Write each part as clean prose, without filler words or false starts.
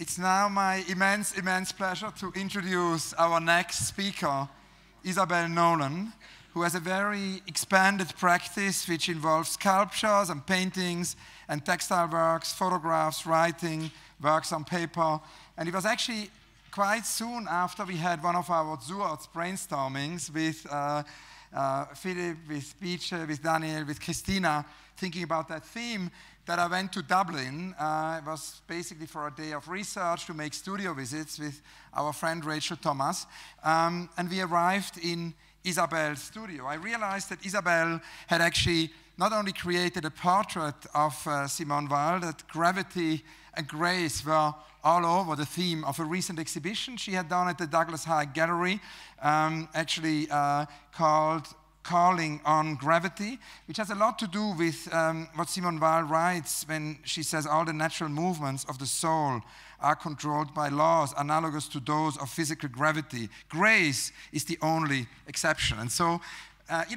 It's now my immense pleasure to introduce our next speaker, Isabel Nolan, who has a very expanded practice which involves sculptures and paintings and textile works, photographs, writing, works on paper. And it was actually quite soon after we had one of our Zuarts brainstormings with Philip, with Beeche, with Daniel, with Christina, thinking about that theme, that I went to Dublin. It was basically for a day of research to make studio visits with our friend Rachel Thomas. And we arrived in Isabel's studio. I realized that Isabel had actually not only created a portrait of Simone Weil, that gravity and grace were all over the theme of a recent exhibition she had done at the Douglas High Gallery, called Calling on Gravity, which has a lot to do with what Simone Weil writes when she says all the natural movements of the soul are controlled by laws analogous to those of physical gravity. Grace is the only exception. And so,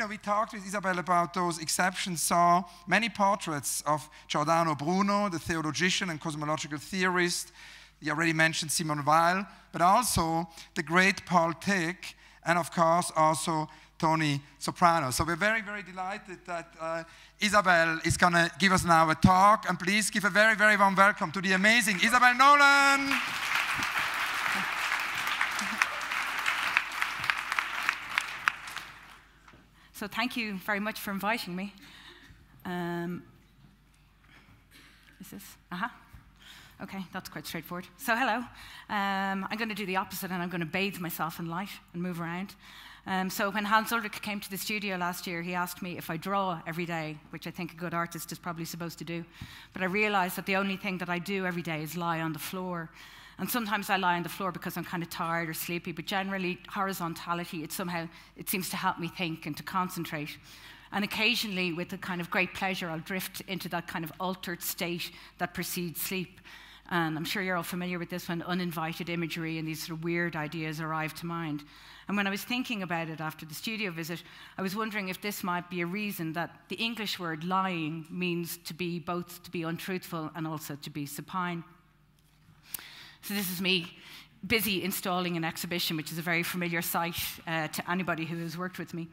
we talked with Isabel about those exceptions, saw many portraits of Giordano Bruno, the theologician and cosmological theorist, the already mentioned Simone Weil, but also the great Paul Thek, and of course also Tony Soprano. So we're very, very delighted that Isabel is going to give us now a talk. And please give a very, very warm welcome to the amazing Isabel Nolan. So thank you very much for inviting me. Is this? Okay, that's quite straightforward. So hello. I'm going to do the opposite, and I'm going to bathe myself in light and move around. So when Hans Ulrich came to the studio last year, he asked me if I draw every day, which I think a good artist is probably supposed to do. But I realized that the only thing that I do every day is lie on the floor. And sometimes I lie on the floor because I'm kind of tired or sleepy, but generally horizontality, it seems to help me think and to concentrate. And occasionally, with a kind of great pleasure, I'll drift into that kind of altered state that precedes sleep. And I'm sure you're all familiar with this when uninvited imagery and these sort of weird ideas arrive to mind. And when I was thinking about it after the studio visit, I was wondering if this might be a reason that the English word lying means to be both to be untruthful and also to be supine. So this is me busy installing an exhibition, which is a very familiar sight to anybody who has worked with me.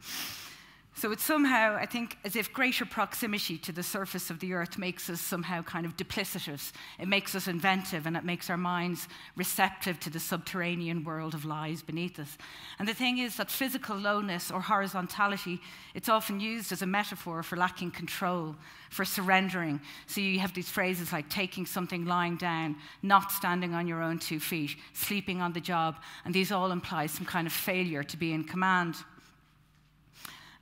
So it's somehow, I think, as if greater proximity to the surface of the earth makes us somehow kind of duplicitous. It makes us inventive, and it makes our minds receptive to the subterranean world of lies beneath us. And the thing is that physical lowness or horizontality, it's often used as a metaphor for lacking control, for surrendering. So you have these phrases like taking something lying down, not standing on your own 2 feet, sleeping on the job, and these all imply some kind of failure to be in command.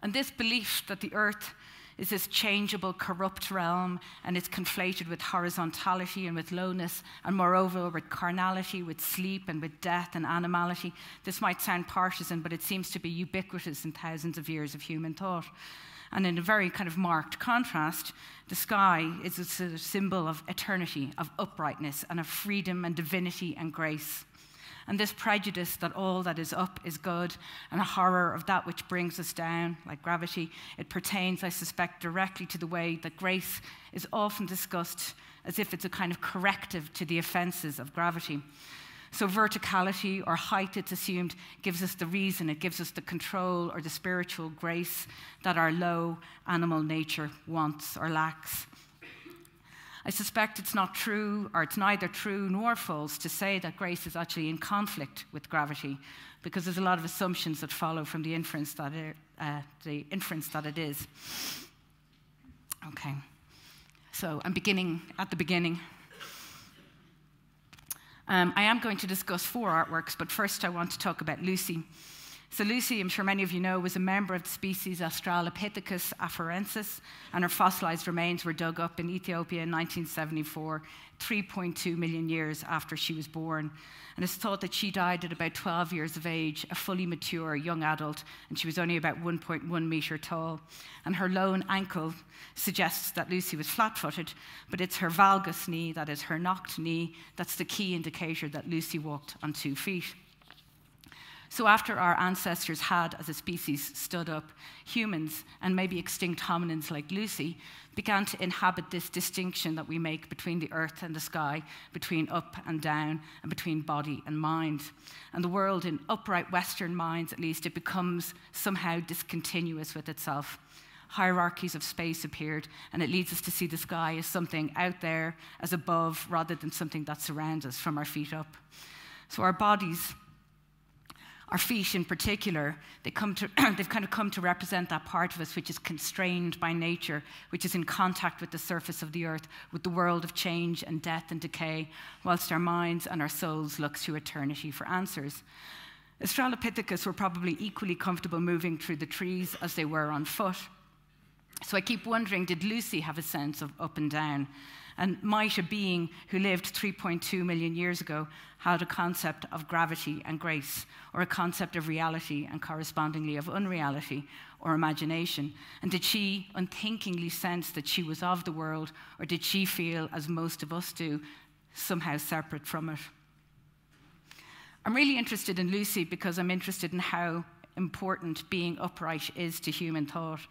And this belief that the earth is this changeable, corrupt realm, and it's conflated with horizontality and with lowness, and moreover with carnality, with sleep, and with death and animality. This might sound partisan, but it seems to be ubiquitous in thousands of years of human thought. And in a very kind of marked contrast, the sky is a sort of symbol of eternity, of uprightness, and of freedom and divinity and grace. And this prejudice that all that is up is good, and a horror of that which brings us down, like gravity, it pertains, I suspect, directly to the way that grace is often discussed as if it's a kind of corrective to the offenses of gravity. So verticality or height, it's assumed, gives us the reason, it gives us the control or the spiritual grace that our low animal nature wants or lacks. I suspect it's not true, or it's neither true nor false, to say that grace is actually in conflict with gravity, because there's a lot of assumptions that follow from the inference that it is. Okay, so I'm beginning at the beginning. I am going to discuss 4 artworks, but first I want to talk about Lucy. So Lucy, I'm sure many of you know, was a member of the species Australopithecus afarensis, and her fossilized remains were dug up in Ethiopia in 1974, 3.2 million years after she was born. And it's thought that she died at about 12 years of age, a fully mature young adult, and she was only about 1.1 meter tall. And her lone ankle suggests that Lucy was flat-footed, but it's her valgus knee, that is her knocked knee, that's the key indicator that Lucy walked on 2 feet. So after our ancestors had, as a species, stood up, humans, and maybe extinct hominids like Lucy, began to inhabit this distinction that we make between the earth and the sky, between up and down, and between body and mind. And the world, in upright Western minds at least, it becomes somehow discontinuous with itself. Hierarchies of space appeared, and it leads us to see the sky as something out there, as above, rather than something that surrounds us from our feet up. So our bodies, our feet in particular, they've kind of come to represent that part of us which is constrained by nature, which is in contact with the surface of the earth, with the world of change and death and decay, whilst our minds and our souls look to eternity for answers. Australopithecus were probably equally comfortable moving through the trees as they were on foot. So I keep wondering, did Lucy have a sense of up and down? And might a being who lived 3.2 million years ago had a concept of gravity and grace, or a concept of reality and correspondingly of unreality or imagination? And did she unthinkingly sense that she was of the world, or did she feel, as most of us do, somehow separate from it? I'm really interested in Lucy because I'm interested in how important being upright is to human thought.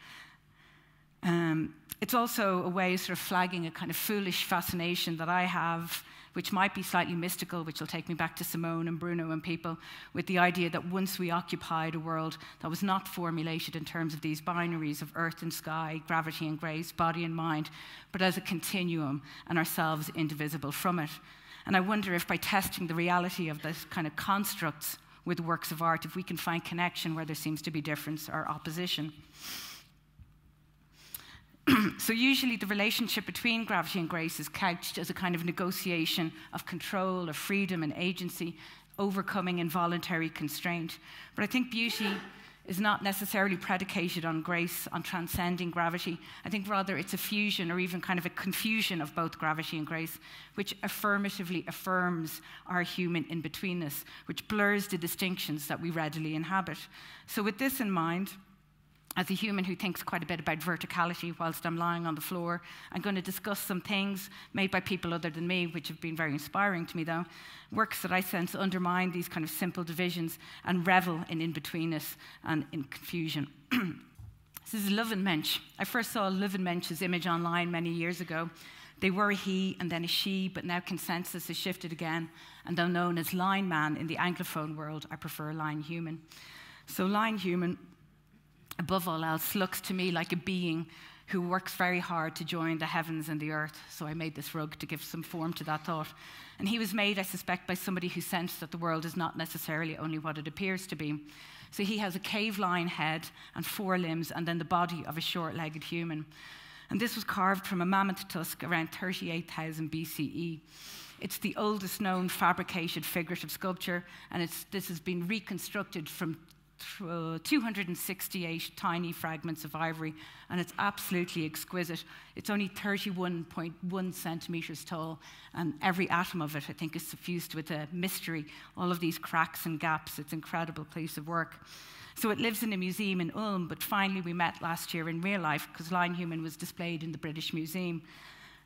It's also a way of sort of flagging a kind of foolish fascination that I have, which might be slightly mystical, which will take me back to Simone and Bruno and people, with the idea that once we occupied a world that was not formulated in terms of these binaries of earth and sky, gravity and grace, body and mind, but as a continuum, and ourselves indivisible from it. And I wonder if by testing the reality of this kind of constructs with works of art, if we can find connection where there seems to be difference or opposition. So usually the relationship between gravity and grace is couched as a kind of negotiation of control, of freedom and agency, overcoming involuntary constraint. But I think beauty is not necessarily predicated on grace, on transcending gravity. I think rather it's a fusion or even kind of a confusion of both gravity and grace, which affirmatively affirms our human in-betweenness, which blurs the distinctions that we readily inhabit. So with this in mind, as a human who thinks quite a bit about verticality whilst I'm lying on the floor, I'm going to discuss some things made by people other than me, which have been very inspiring to me, though. Works that I sense undermine these kind of simple divisions and revel in in-betweenness and in confusion. This is Love and Mensch. I first saw Love and Mensch's image online many years ago. They were a he and then a she, but now consensus has shifted again. And though known as line man in the Anglophone world, I prefer line human. So line human, above all else, looks to me like a being who works very hard to join the heavens and the earth. So I made this rug to give some form to that thought. And he was made, I suspect, by somebody who sensed that the world is not necessarily only what it appears to be. So he has a cave-line head and 4 limbs, and then the body of a short-legged human. And this was carved from a mammoth tusk around 38,000 BCE. It's the oldest known fabricated figurative sculpture, and this has been reconstructed from 268 tiny fragments of ivory, and it's absolutely exquisite. It's only 31.1 centimeters tall, and every atom of it, I think, is suffused with a mystery. All of these cracks and gaps. It's an incredible piece of work. So it lives in a museum in Ulm, but finally we met last year in real life because Line Human was displayed in the British Museum.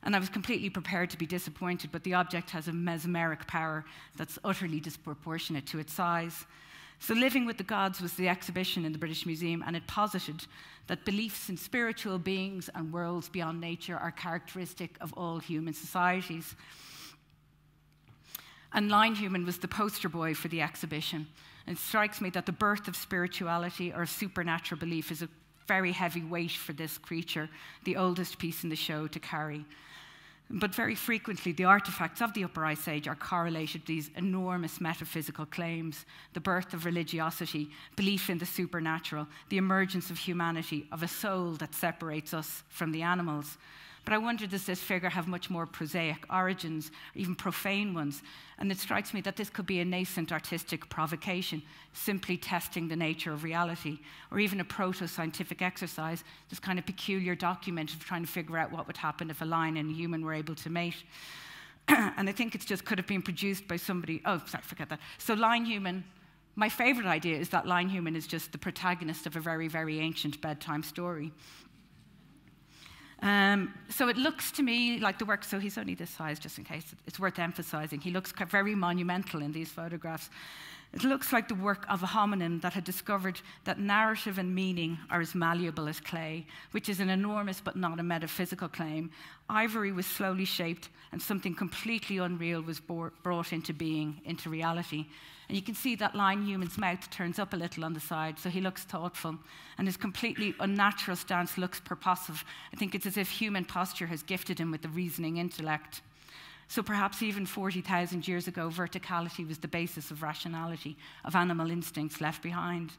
And I was completely prepared to be disappointed, but the object has a mesmeric power that's utterly disproportionate to its size. So Living with the Gods was the exhibition in the British Museum, and it posited that beliefs in spiritual beings and worlds beyond nature are characteristic of all human societies. And Line Human was the poster boy for the exhibition. And it strikes me that the birth of spirituality or supernatural belief is a very heavy weight for this creature, the oldest piece in the show to carry. But very frequently, the artifacts of the Upper Ice Age are correlated with these enormous metaphysical claims: the birth of religiosity, belief in the supernatural, the emergence of humanity, of a soul that separates us from the animals. But I wonder, does this figure have much more prosaic origins, even profane ones? And it strikes me that this could be a nascent artistic provocation, simply testing the nature of reality, or even a proto-scientific exercise, this kind of peculiar document of trying to figure out what would happen if a lion and a human were able to mate. And I think it just could have been produced by somebody. Oh, sorry, forget that. So Line Human, my favorite idea is that Line Human is just the protagonist of a very, very ancient bedtime story. So it looks to me like the work, so he's only this size, just in case, it's worth emphasizing. He looks very monumental in these photographs. It looks like the work of a hominin that had discovered that narrative and meaning are as malleable as clay, which is an enormous but not a metaphysical claim. Ivory was slowly shaped, and something completely unreal was brought into being, into reality. And you can see that Line Human's mouth turns up a little on the side, so he looks thoughtful, and his completely unnatural stance looks purposive. I think it's as if human posture has gifted him with the reasoning intellect. So perhaps even 40,000 years ago, verticality was the basis of rationality, of animal instincts left behind.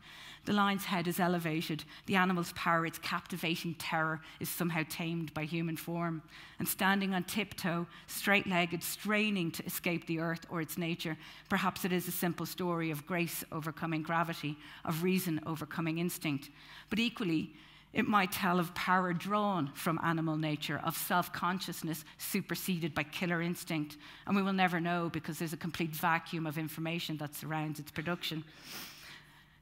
The lion's head is elevated. The animal's power, its captivating terror, is somehow tamed by human form. And standing on tiptoe, straight-legged, straining to escape the earth or its nature, perhaps it is a simple story of grace overcoming gravity, of reason overcoming instinct. But equally, it might tell of power drawn from animal nature, of self-consciousness superseded by killer instinct. And we will never know because there's a complete vacuum of information that surrounds its production.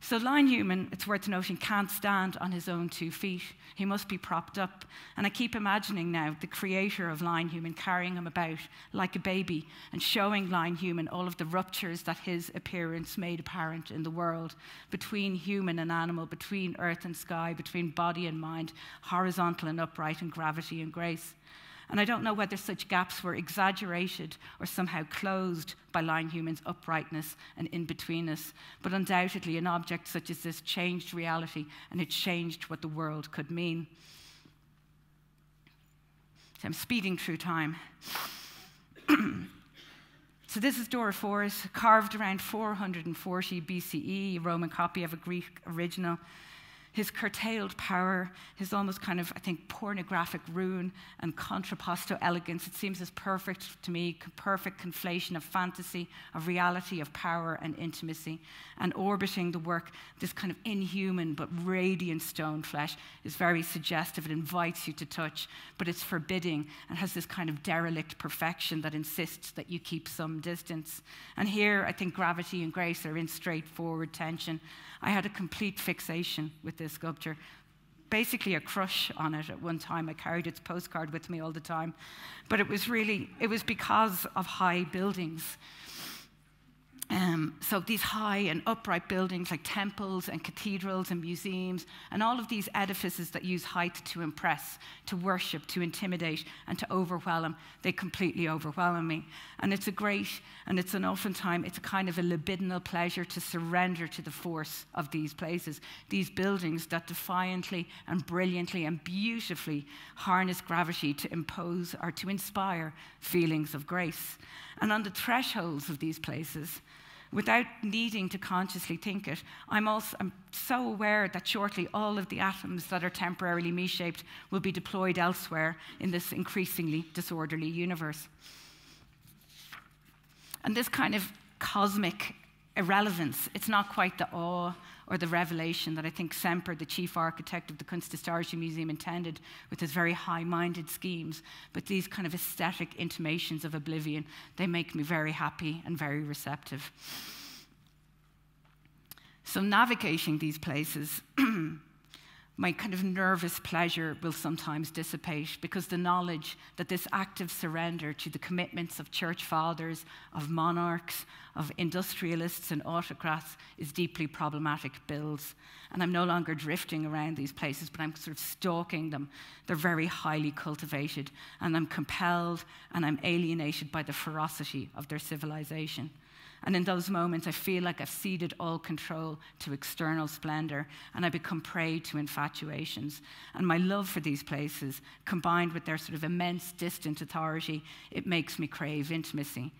So Line Human, it's worth noting, can't stand on his own 2 feet. He must be propped up. And I keep imagining now the creator of Line Human carrying him about like a baby and showing Line Human all of the ruptures that his appearance made apparent in the world, between human and animal, between earth and sky, between body and mind, horizontal and upright, and gravity and grace. And I don't know whether such gaps were exaggerated or somehow closed by Line Human's uprightness and in-betweenness, but undoubtedly an object such as this changed reality, and it changed what the world could mean. So I'm speeding through time. So this is Dorophorus, carved around 440 BCE, a Roman copy of a Greek original. His curtailed power, his almost kind of, I think, pornographic ruin and contrapposto elegance, it seems as perfect to me, perfect conflation of fantasy, of reality, of power and intimacy. And orbiting the work, this kind of inhuman but radiant stone flesh is very suggestive. It invites you to touch, but it's forbidding and has this kind of derelict perfection that insists that you keep some distance. And here, I think gravity and grace are in straightforward tension. I had a complete fixation with this sculpture, basically a crush on it at one time. I carried its postcard with me all the time. But it was because of high buildings. So these high and upright buildings like temples and cathedrals and museums and all of these edifices that use height to impress, to worship, to intimidate, and to overwhelm, they completely overwhelm me. And it's a great, and it's an oftentimes, it's a kind of a libidinal pleasure to surrender to the force of these places, these buildings that defiantly and brilliantly and beautifully harness gravity to impose or to inspire feelings of grace. And on the thresholds of these places, without needing to consciously think it, I'm so aware that shortly all of the atoms that are temporarily me-shaped will be deployed elsewhere in this increasingly disorderly universe. And this kind of cosmic irrelevance, it's not quite the awe or the revelation that I think Semper, the chief architect of the Kunsthistorische Museum, intended with his very high-minded schemes, but these kind of aesthetic intimations of oblivion, they make me very happy and very receptive. So navigating these places, my kind of nervous pleasure will sometimes dissipate because the knowledge that this active surrender to the commitments of church fathers, of monarchs, of industrialists and autocrats is deeply problematic builds. And I'm no longer drifting around these places, but I'm sort of stalking them. They're very highly cultivated, and I'm compelled and I'm alienated by the ferocity of their civilization. And in those moments, I feel like I've ceded all control to external splendor, and I become prey to infatuations. And my love for these places, combined with their sort of immense distant authority, it makes me crave intimacy.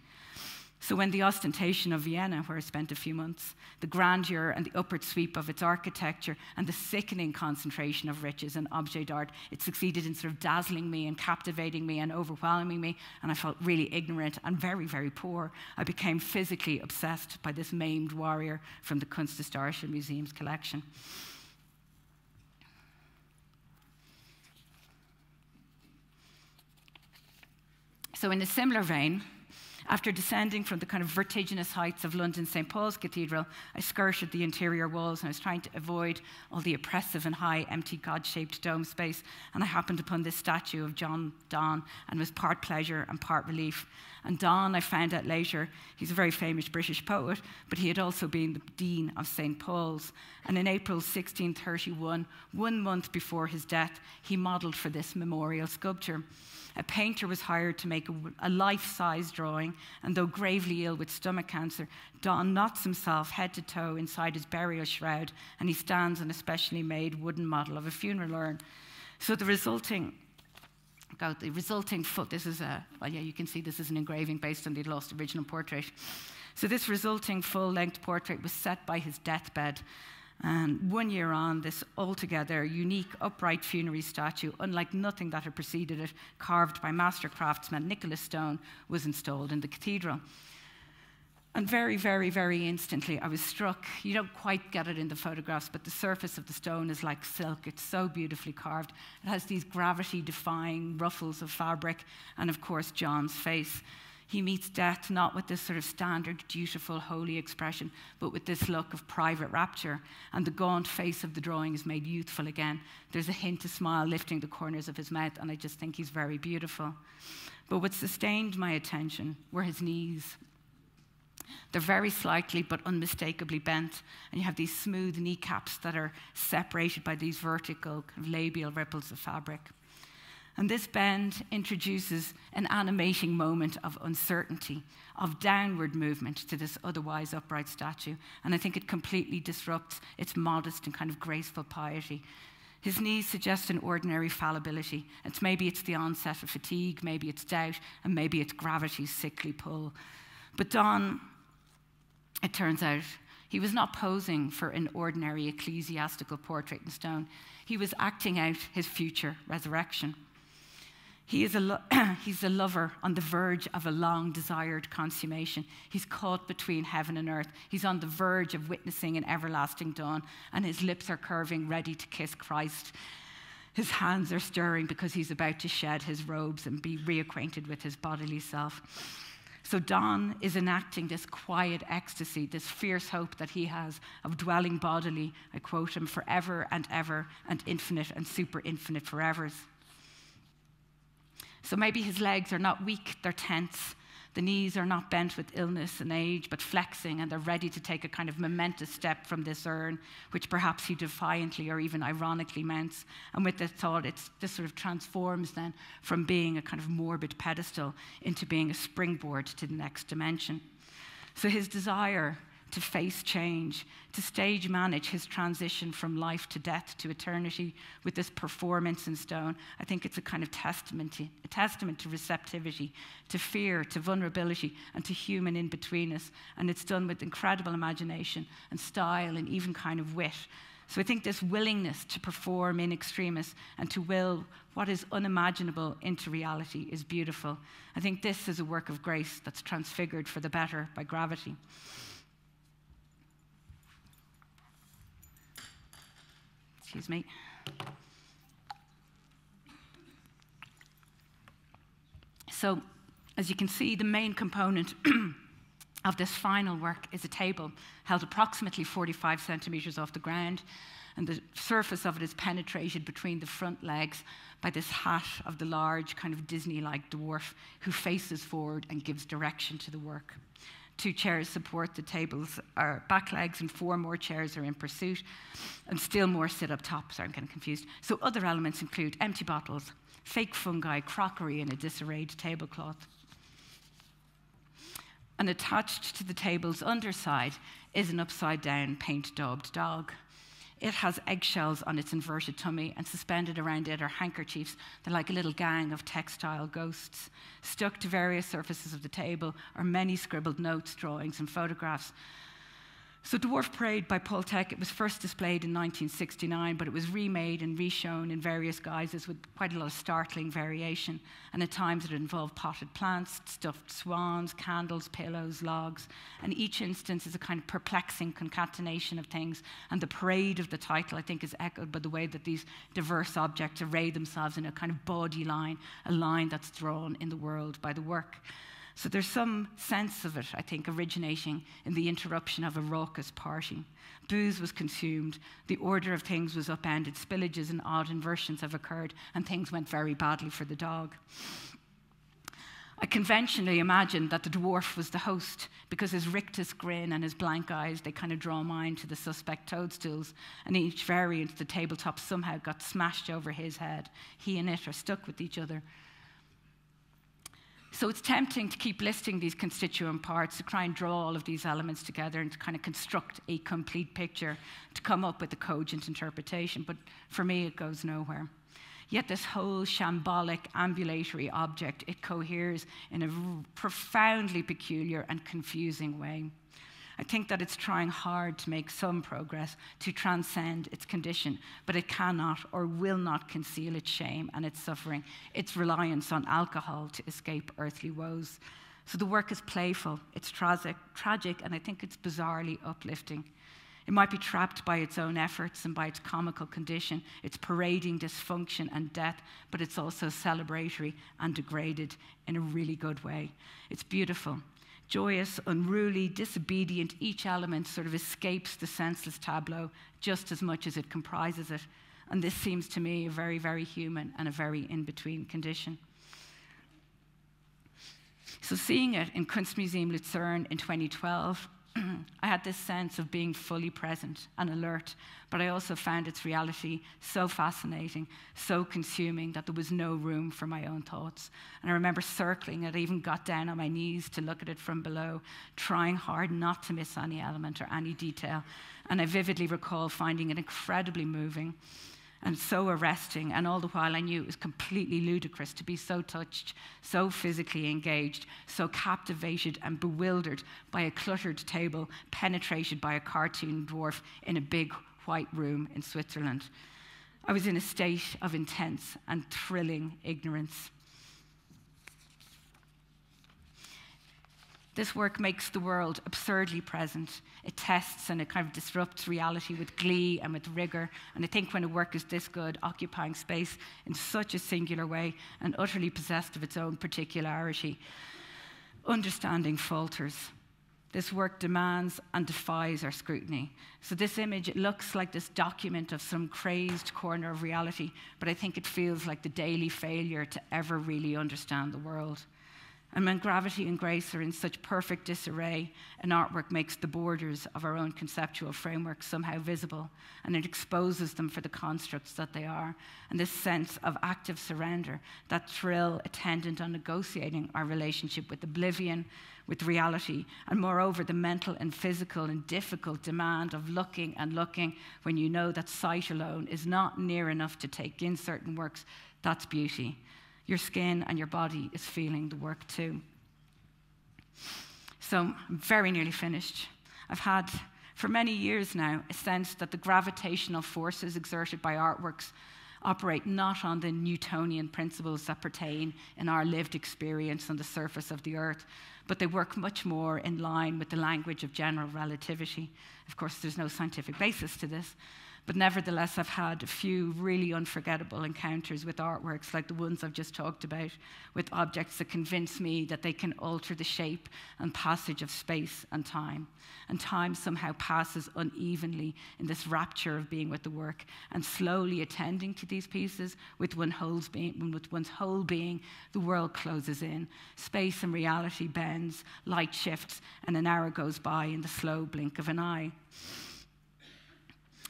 So when the ostentation of Vienna, where I spent a few months, the grandeur and the upward sweep of its architecture and the sickening concentration of riches and objet d'art, it succeeded in sort of dazzling me and captivating me and overwhelming me, and I felt really ignorant and very, very poor. I became physically obsessed by this maimed warrior from the Kunsthistorische Museum's collection. So in a similar vein, After descending from the kind of vertiginous heights of London's St. Paul's Cathedral, I skirted the interior walls and I was trying to avoid all the oppressive and high, empty, God-shaped dome space. And I happened upon this statue of John Donne and was part pleasure and part relief. And Donne, I found out later, he's a very famous British poet, but he had also been the Dean of St. Paul's. And in April 1631, 1 month before his death, he modelled for this memorial sculpture. A painter was hired to make a life-size drawing, and though gravely ill with stomach cancer, Donne knots himself head to toe inside his burial shroud, and he stands on a specially made wooden model of a funeral urn. So the resulting this is you can see this is an engraving based on the lost original portrait. So this resulting full-length portrait was set by his deathbed. And 1 year on, this altogether unique upright funerary statue, unlike nothing that had preceded it, carved by master craftsman Nicholas Stone, was installed in the cathedral. And very, very, very instantly, I was struck. You don't quite get it in the photographs, but the surface of the stone is like silk. It's so beautifully carved. It has these gravity-defying ruffles of fabric, and of course, John's face. He meets death not with this sort of standard, dutiful, holy expression, but with this look of private rapture. And the gaunt face of the drawing is made youthful again. There's a hint of smile lifting the corners of his mouth, and I just think he's very beautiful. But what sustained my attention were his knees. They're very slightly but unmistakably bent, and you have these smooth kneecaps that are separated by these vertical kind of labial ripples of fabric. And this bend introduces an animating moment of uncertainty, of downward movement to this otherwise upright statue. And I think it completely disrupts its modest and kind of graceful piety. His knees suggest an ordinary fallibility. Maybe it's the onset of fatigue, maybe it's doubt, and maybe it's gravity's sickly pull. But Donne, it turns out, he was not posing for an ordinary ecclesiastical portrait in stone. He was acting out his future resurrection. He's a lover on the verge of a long-desired consummation. He's caught between heaven and earth. He's on the verge of witnessing an everlasting dawn, and his lips are curving, ready to kiss Christ. His hands are stirring because he's about to shed his robes and be reacquainted with his bodily self. So Donne is enacting this quiet ecstasy, this fierce hope that he has of dwelling bodily, I quote him, forever and ever, and infinite and super infinite forevers. So maybe his legs are not weak, they're tense. The knees are not bent with illness and age, but flexing, and they're ready to take a kind of momentous step from this urn, which perhaps he defiantly or even ironically mounts. And with this thought, this sort of transforms then from being a kind of morbid pedestal into being a springboard to the next dimension. So his desire to face change, to stage manage his transition from life to death to eternity with this performance in stone, I think it's a kind of testament to receptivity, to fear, to vulnerability, and to human in-betweenness. And it's done with incredible imagination and style and even kind of wit. So I think this willingness to perform in extremis and to will what is unimaginable into reality is beautiful. I think this is a work of grace that's transfigured for the better by gravity. Excuse me. So, as you can see, the main component of this final work is a table held approximately 45 centimeters off the ground, and the surface of it is penetrated between the front legs by this hat of the large, kind of Disney-like dwarf who faces forward and gives direction to the work. 2 chairs support the table's back legs, and 4 more chairs are in pursuit, and still more sit up top. Sorry, I'm getting confused. So other elements include empty bottles, fake fungi, crockery, and a disarrayed tablecloth. And attached to the table's underside is an upside-down paint-daubed dog. It has eggshells on its inverted tummy, and suspended around it are handkerchiefs. They're like a little gang of textile ghosts. Stuck to various surfaces of the table are many scribbled notes, drawings, and photographs. So Dwarf Parade by Paul Tech, it was first displayed in 1969, but it was remade and reshown in various guises with quite a lot of startling variation. And at times it involved potted plants, stuffed swans, candles, pillows, logs. And each instance is a kind of perplexing concatenation of things. And the parade of the title, I think, is echoed by the way that these diverse objects array themselves in a kind of body line, a line that's drawn in the world by the work. So there's some sense of it, I think, originating in the interruption of a raucous party. Booze was consumed, the order of things was upended, spillages and odd inversions have occurred, and things went very badly for the dog. I conventionally imagined that the dwarf was the host because his rictus grin and his blank eyes, they kind of draw mine to the suspect toadstools, and each variant, the tabletop somehow got smashed over his head. He and it are stuck with each other. So it's tempting to keep listing these constituent parts, to try and draw all of these elements together and to kind of construct a complete picture, to come up with a cogent interpretation. But for me, it goes nowhere. Yet this whole shambolic, ambulatory object, it coheres in a profoundly peculiar and confusing way. I think that it's trying hard to make some progress to transcend its condition, but it cannot or will not conceal its shame and its suffering, its reliance on alcohol to escape earthly woes. So the work is playful, it's tragic, and I think it's bizarrely uplifting. It might be trapped by its own efforts and by its comical condition. It's parading dysfunction and death, but it's also celebratory and degraded in a really good way. It's beautiful. Joyous, unruly, disobedient, each element sort of escapes the senseless tableau just as much as it comprises it. And this seems to me a very, very human and a very in-between condition. So seeing it in Kunstmuseum Luzern in 2012, I had this sense of being fully present and alert, but I also found its reality so fascinating, so consuming that there was no room for my own thoughts. And I remember circling it. I even got down on my knees to look at it from below, trying hard not to miss any element or any detail. And I vividly recall finding it incredibly moving and so arresting, and all the while I knew it was completely ludicrous to be so touched, so physically engaged, so captivated and bewildered by a cluttered table penetrated by a cartoon dwarf in a big white room in Switzerland. I was in a state of intense and thrilling ignorance. This work makes the world absurdly present. It tests and it kind of disrupts reality with glee and with rigor. And I think when a work is this good, occupying space in such a singular way and utterly possessed of its own particularity, understanding falters. This work demands and defies our scrutiny. So this image, it looks like this document of some crazed corner of reality, but I think it feels like the daily failure to ever really understand the world. And when gravity and grace are in such perfect disarray, an artwork makes the borders of our own conceptual framework somehow visible, and it exposes them for the constructs that they are. And this sense of active surrender, that thrill attendant on negotiating our relationship with oblivion, with reality, and moreover the mental and physical and difficult demand of looking and looking when you know that sight alone is not near enough to take in certain works, that's beauty. Your skin and your body is feeling the work too. So I'm very nearly finished. I've had, for many years now, a sense that the gravitational forces exerted by artworks operate not on the Newtonian principles that pertain in our lived experience on the surface of the earth, but they work much more in line with the language of general relativity. Of course, there's no scientific basis to this, but nevertheless, I've had a few really unforgettable encounters with artworks like the ones I've just talked about, with objects that convince me that they can alter the shape and passage of space and time. And time somehow passes unevenly in this rapture of being with the work, and slowly attending to these pieces with one's whole being, the world closes in. Space and reality bends, light shifts, and an hour goes by in the slow blink of an eye.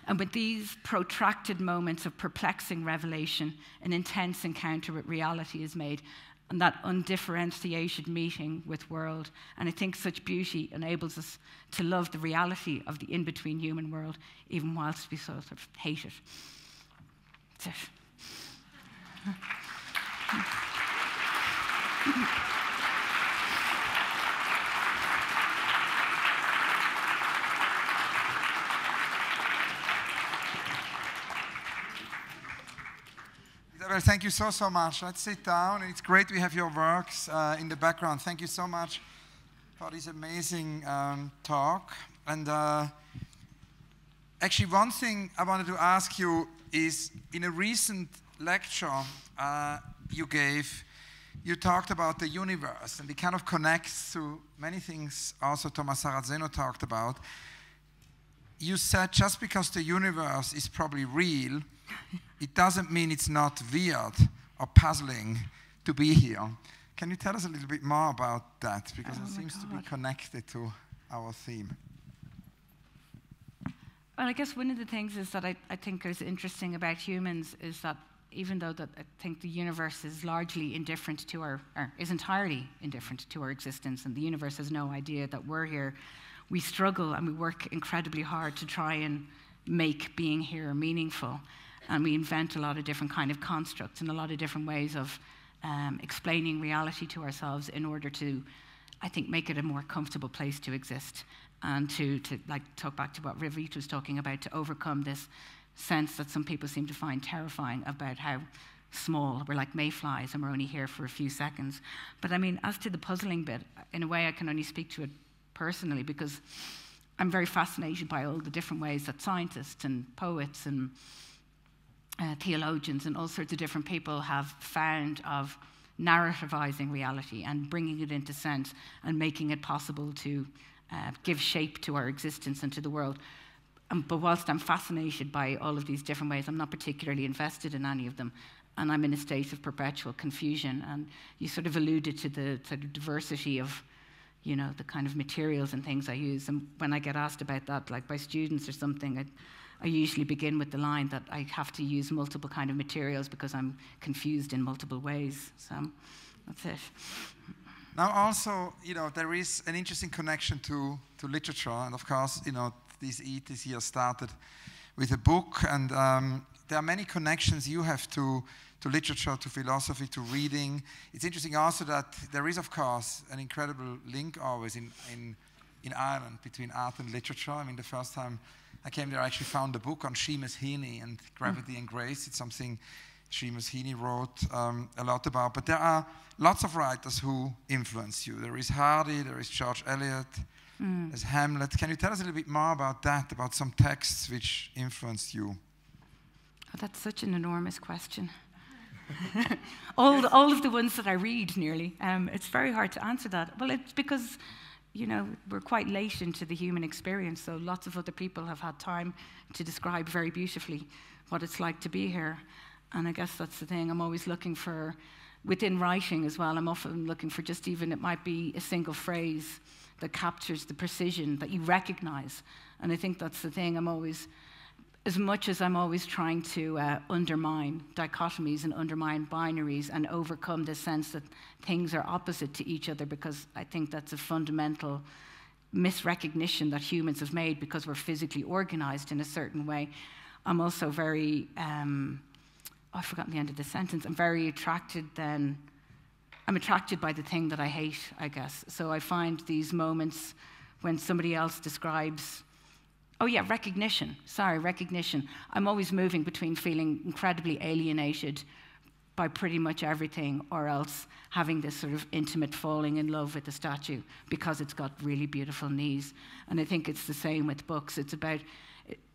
And with these protracted moments of perplexing revelation, an intense encounter with reality is made, and that undifferentiated meeting with world. And I think such beauty enables us to love the reality of the in-between human world, even whilst we sort of hate it. That's it. Isabel, thank you so much. Let's sit down. It's great we have your works in the background. Thank you so much for this amazing talk. And actually, one thing I wanted to ask you is, in a recent lecture you gave, you talked about the universe, and it kind of connects to many things also Thomas Sarrazeno talked about. You said just because the universe is probably real, it doesn't mean it's not weird or puzzling to be here. Can you tell us a little bit more about that? Because it seems to be connected to our theme. Well, I guess one of the things is that I think is interesting about humans is that even though that I think the universe is largely indifferent to or is entirely indifferent to our existence, and the universe has no idea that we're here, we struggle and we work incredibly hard to try and make being here meaningful. And we invent a lot of different kind of constructs and a lot of different ways of explaining reality to ourselves in order to, I think, make it a more comfortable place to exist. And to like talk back to what Ravit was talking about, to overcome this sense that some people seem to find terrifying about how small we're, like mayflies, and we're only here for a few seconds. But I mean, as to the puzzling bit, in a way I can only speak to it personally because I'm very fascinated by all the different ways that scientists and poets and theologians and all sorts of different people have found of narrativizing reality and bringing it into sense and making it possible to give shape to our existence and to the world. But whilst I'm fascinated by all of these different ways, I'm not particularly invested in any of them. And I'm in a state of perpetual confusion. And you sort of alluded to the sort of diversity of, you know, the kind of materials and things I use. And when I get asked about that, like by students or something, I usually begin with the line that I have to use multiple kind of materials because I'm confused in multiple ways. So that's it. Now also, you know, there is an interesting connection to literature, and of course, you know, this E.A.T this year started with a book, and there are many connections you have to literature, to philosophy, to reading. It's interesting also that there is, of course, an incredible link always in Ireland between art and literature. I mean, the first time I came there, I actually found a book on Seamus Heaney and Gravity and Grace. It's something Seamus Heaney wrote a lot about. But there are lots of writers who influence you. There is Hardy, there is George Eliot, there's Hamlet. Can you tell us a little bit more about that, about some texts which influenced you? Oh, that's such an enormous question. all of the ones that I read, nearly. It's very hard to answer that. Well, it's because, you know, we're quite late into the human experience, so lots of other people have had time to describe very beautifully what it's like to be here. And I guess that's the thing. I'm always looking for, within writing as well, I'm often looking for just even, it might be a single phrase that captures the precision that you recognize. And I think that's the thing. I'm always, as much as I'm always trying to undermine dichotomies and undermine binaries and overcome the sense that things are opposite to each other, because I think that's a fundamental misrecognition that humans have made because we're physically organized in a certain way. I'm also very, I've forgotten the end of the sentence. I'm very attracted I'm attracted by the thing that I hate, I guess. So I find these moments when somebody else describes, oh yeah, recognition. I'm always moving between feeling incredibly alienated by pretty much everything, or else having this sort of intimate falling in love with the statue because it's got really beautiful knees. And I think it's the same with books. It's about,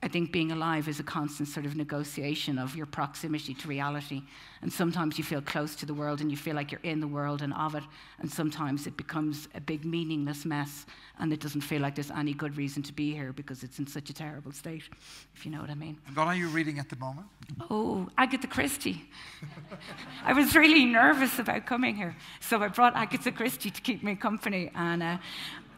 I think being alive is a constant sort of negotiation of your proximity to reality. And sometimes you feel close to the world and you feel like you're in the world and of it. And sometimes it becomes a big meaningless mess and it doesn't feel like there's any good reason to be here because it's in such a terrible state, if you know what I mean. And what are you reading at the moment? Oh, Agatha Christie. I was really nervous about coming here. So I brought Agatha Christie to keep me company. And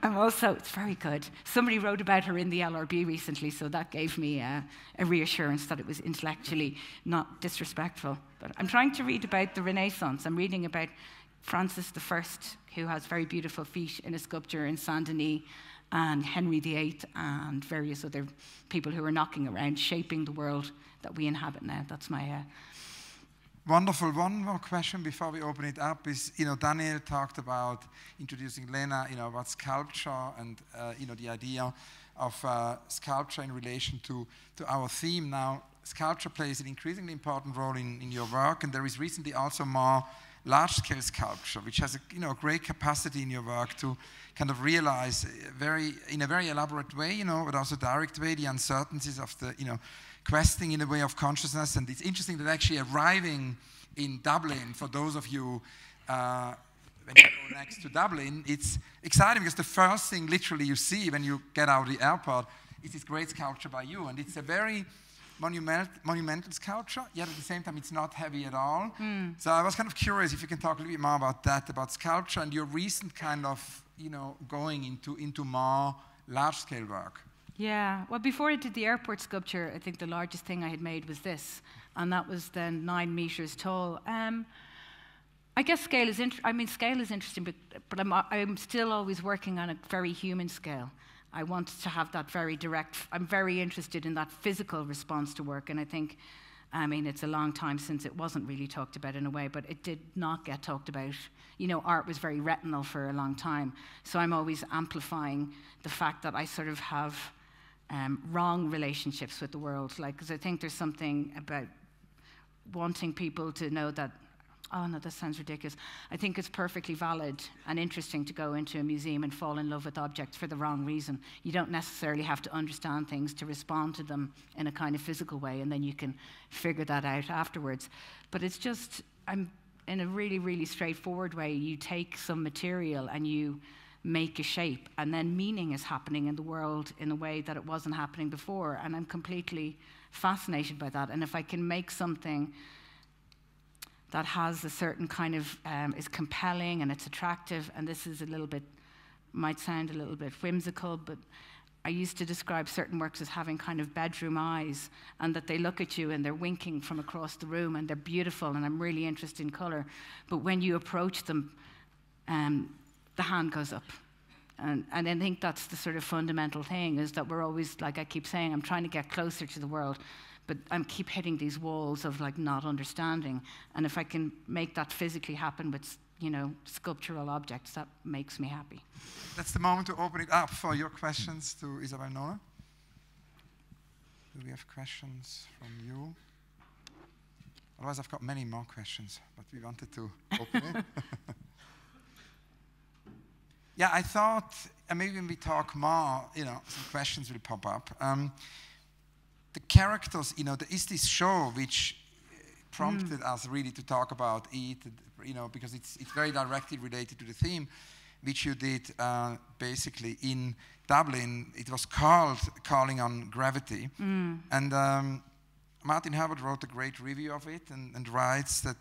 I'm also, it's very good. Somebody wrote about her in the LRB recently, so that gave me a reassurance that it was intellectually not disrespectful. But I'm trying to read about the Renaissance. I'm reading about Francis I, who has very beautiful feet in a sculpture in Saint-Denis, and Henry VIII, and various other people who are knocking around, shaping the world that we inhabit now. That's my... Wonderful. One more question before we open it up is, you know, Daniel talked about introducing Lena, you know, about sculpture and, you know, the idea of sculpture in relation to our theme. Now, sculpture plays an increasingly important role in your work, and there is recently also more large-scale sculpture, which has a, you know, great capacity in your work to kind of realize in a very elaborate way, you know, but also direct way, the uncertainties of the, you know, questing in a way of consciousness. And it's interesting that actually arriving in Dublin, for those of you when you go next to Dublin, it's exciting because the first thing literally you see when you get out of the airport is this great sculpture by you. And it's a very monumental sculpture, yet at the same time it's not heavy at all. So I was kind of curious if you can talk a little bit more about that, about sculpture and your recent kind of, going into more large-scale work. Yeah, well, before I did the airport sculpture, I think the largest thing I had made was this, and that was then 9 meters tall. I guess scale is interesting, but I'm still always working on a very human scale. I want to have that very direct. I'm very interested in that physical response to work, and I think, it's a long time since it wasn't really talked about in a way, but it did not get talked about. Art was very retinal for a long time, so I'm always amplifying the fact that I sort of have wrong relationships with the world, because I think there's something about wanting people to know that, oh no, that sounds ridiculous. I think it's perfectly valid and interesting to go into a museum and fall in love with objects for the wrong reason. You don't necessarily have to understand things to respond to them in a kind of physical way, and then you can figure that out afterwards. But it's just, in a really, really straightforward way, you take some material and you make a shape, and then meaning is happening in the world in a way that it wasn't happening before, and I'm completely fascinated by that. And if I can make something that has a certain kind of, is compelling and it's attractive, and this is might sound a little bit whimsical, but I used to describe certain works as having kind of bedroom eyes, and that they look at you and they're winking from across the room, and they're beautiful, and I'm really interested in color, but when you approach them, the hand goes up. And I think that's the sort of fundamental thing, is that we're always, like I keep saying, I'm trying to get closer to the world, but I keep hitting these walls of not understanding. And if I can make that physically happen with, sculptural objects, that makes me happy. That's the moment to open it up for your questions to Isabel Nolan. Do we have questions from you? Otherwise, I've got many more questions, but we wanted to open it. Yeah, I thought, maybe when we talk more, some questions will pop up. The characters, there is this show which prompted us really to talk about it, because it's very directly related to the theme, which you did basically in Dublin. It was called Calling on Gravity. And Martin Herbert wrote a great review of it and writes that,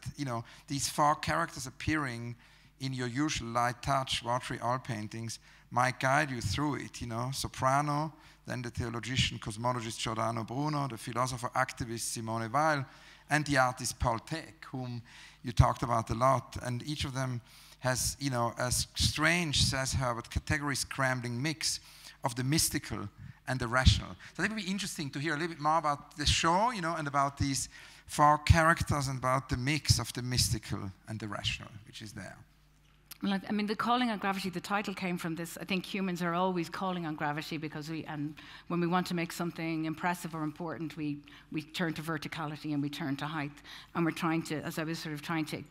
these 4 characters appearing in your usual light touch, watery oil paintings might guide you through it, Soprano, then the theologian, cosmologist Giordano Bruno, the philosopher, activist Simone Weil, and the artist Paul Thek, whom you talked about a lot. And each of them has, a strange, says Herbert, category-scrambling mix of the mystical and the rational. So it would be interesting to hear a little bit more about the show, and about these 4 characters and about the mix of the mystical and the rational, which is there. The calling on gravity, the title came from this. I think humans are always calling on gravity because when we want to make something impressive or important, we turn to verticality and we turn to height. And we're trying to, as I was sort of trying to,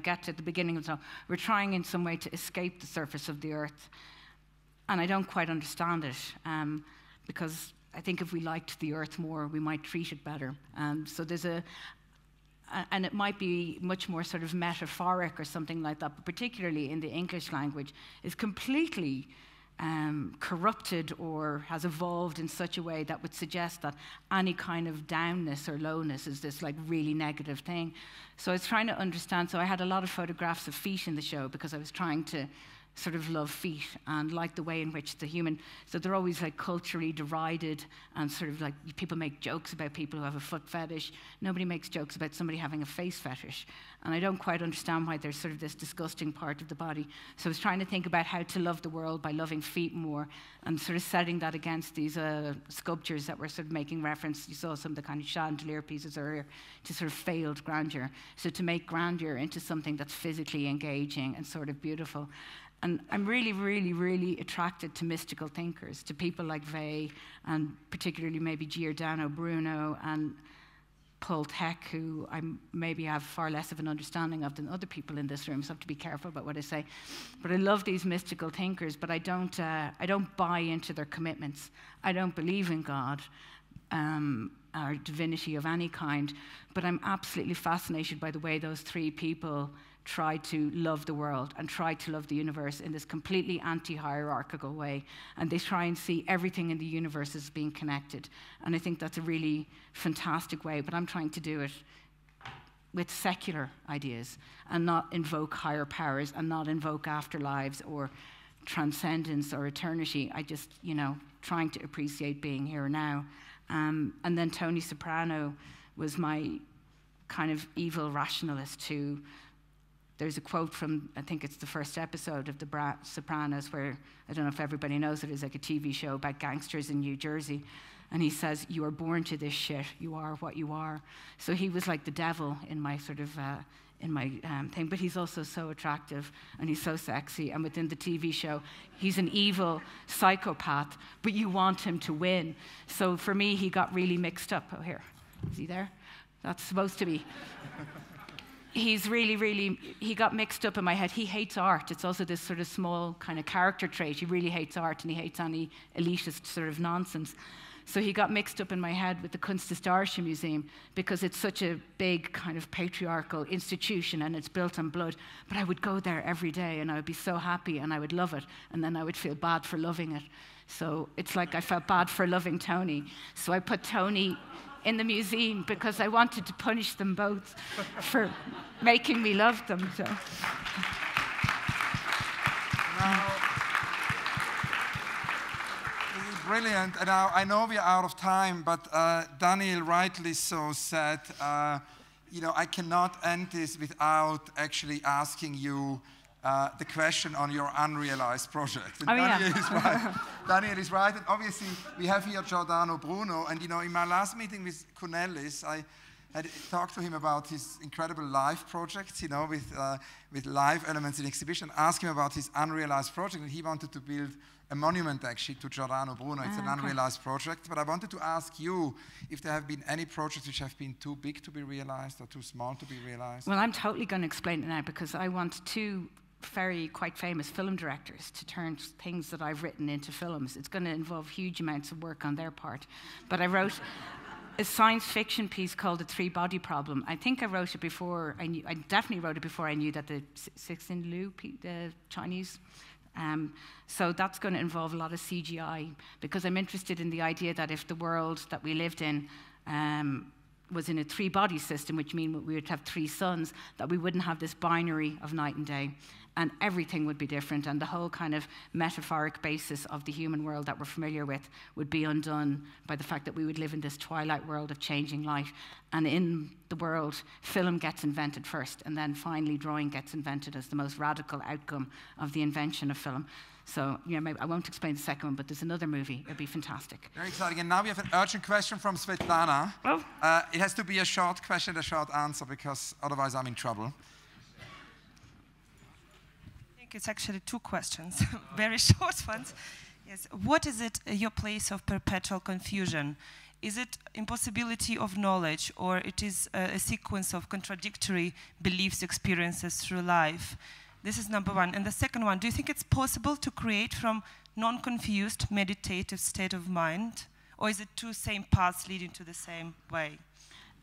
get to the beginning of it, we're trying in some way to escape the surface of the earth. And I don't quite understand it, because I think if we liked the earth more, we might treat it better. So there's and it might be much more sort of metaphoric or something like that, but particularly in the English language, is completely corrupted or has evolved in such a way that would suggest that any kind of downness or lowness is this really negative thing. So I was trying to understand, so I had a lot of photographs of feet in the show because I was trying to sort of love feet and like the way in which the human, so they're always culturally derided, and sort of people make jokes about people who have a foot fetish. Nobody makes jokes about somebody having a face fetish. And I don't quite understand why there's sort of this disgusting part of the body. So I was trying to think about how to love the world by loving feet more, and sort of setting that against these sculptures that were sort of making reference. You saw some of the kind of chandelier pieces earlier, to sort of failed grandeur. So to make grandeur into something that's physically engaging and sort of beautiful. And I'm really, really, really attracted to mystical thinkers, to people like Weil, and particularly maybe Giordano Bruno and Paul Thek, who I maybe have far less of an understanding of than other people in this room, so I have to be careful about what I say. But I love these mystical thinkers, but I don't buy into their commitments. I don't believe in God or divinity of any kind, but I'm absolutely fascinated by the way those 3 people try to love the world and try to love the universe in this completely anti-hierarchical way. And they try and see everything in the universe as being connected. And I think that's a really fantastic way, but I'm trying to do it with secular ideas and not invoke higher powers and not invoke afterlives or transcendence or eternity. I just, trying to appreciate being here now. And then Tony Soprano was my kind of evil rationalist who, there's a quote from, I think it's the first episode of The Sopranos, where, I don't know if everybody knows it, is like a TV show about gangsters in New Jersey. And he says, "You are born to this shit. You are what you are." So he was like the devil in my sort of, thing. But he's also so attractive and he's so sexy. And within the TV show, he's an evil psychopath, but you want him to win. So for me, he got really mixed up. Oh, here. Is he there? That's supposed to be. He's really, he got mixed up in my head. He hates art. It's also this sort of small kind of character trait. He really hates art and he hates any elitist sort of nonsense. So he got mixed up in my head with the Kunsthistorische Museum because it's such a big kind of patriarchal institution and it's built on blood. But I would go there every day and I would be so happy and I would love it. And then I would feel bad for loving it. So it's like I felt bad for loving Tony. So I put Tony in the museum because I wanted to punish them both for making me love them. So. Brilliant. And now I know we are out of time, but Daniel rightly so said, I cannot end this without actually asking you the question on your unrealized project. And Daniel is right. Daniel is right. And obviously, we have here Giordano Bruno. And, in my last meeting with Cornelis, I had talked to him about his incredible live projects, with live elements in exhibition, asked him about his unrealized project. And he wanted to build a monument, actually, to Giordano Bruno. It's an unrealized project. But I wanted to ask you if there have been any projects which have been too big to be realized or too small to be realized. Well, I'm totally going to explain it now because I want two quite famous film directors to turn things that I've written into films. It's going to involve huge amounts of work on their part. But I wrote a science fiction piece called The Three-Body Problem. I think I wrote it before, I definitely wrote it before I knew that the Cixin Liu, the Chinese. So that's going to involve a lot of CGI because I'm interested in the idea that if the world that we lived in was in a three-body system, which means we would have three suns, that we wouldn't have this binary of night and day, and everything would be different, and the whole kind of metaphoric basis of the human world that we're familiar with would be undone by the fact that we would live in this twilight world of changing light. And in the world, film gets invented first, and then finally drawing gets invented as the most radical outcome of the invention of film. So, maybe I won't explain the second one, but there's another movie. It'd be fantastic. Very exciting. And now we have an urgent question from Svetlana. Oh. It has to be a short question, a short answer, because otherwise I'm in trouble. I think it's actually two questions, very short ones. Yes. What is it, your place of perpetual confusion? Is it impossibility of knowledge, or it is a sequence of contradictory beliefs, experiences through life? This is number one. And the second one, do you think it's possible to create from non-confused meditative state of mind? Or is it two same paths leading to the same way?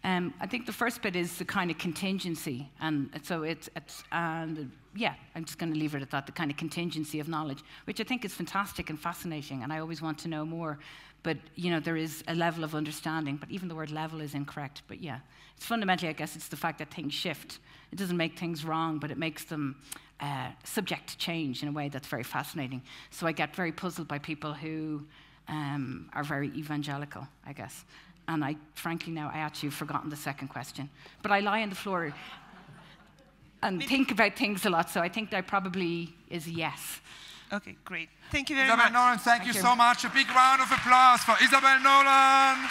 I think the first bit is the kind of contingency. And so I'm just going to leave it at that, the kind of contingency of knowledge, which I think is fantastic and fascinating. And I always want to know more. But, there is a level of understanding. But even the word level is incorrect. But yeah, it's fundamentally, I guess, it's the fact that things shift. It doesn't make things wrong, but it makes them subject to change in a way that's very fascinating. So I get very puzzled by people who are very evangelical, I guess. And frankly now, I actually have forgotten the second question. But I lie on the floor and think about things a lot, so I think that probably is a yes. Okay, great. Thank you very much. Isabel Nolan, thank you so much. A big round of applause for Isabel Nolan.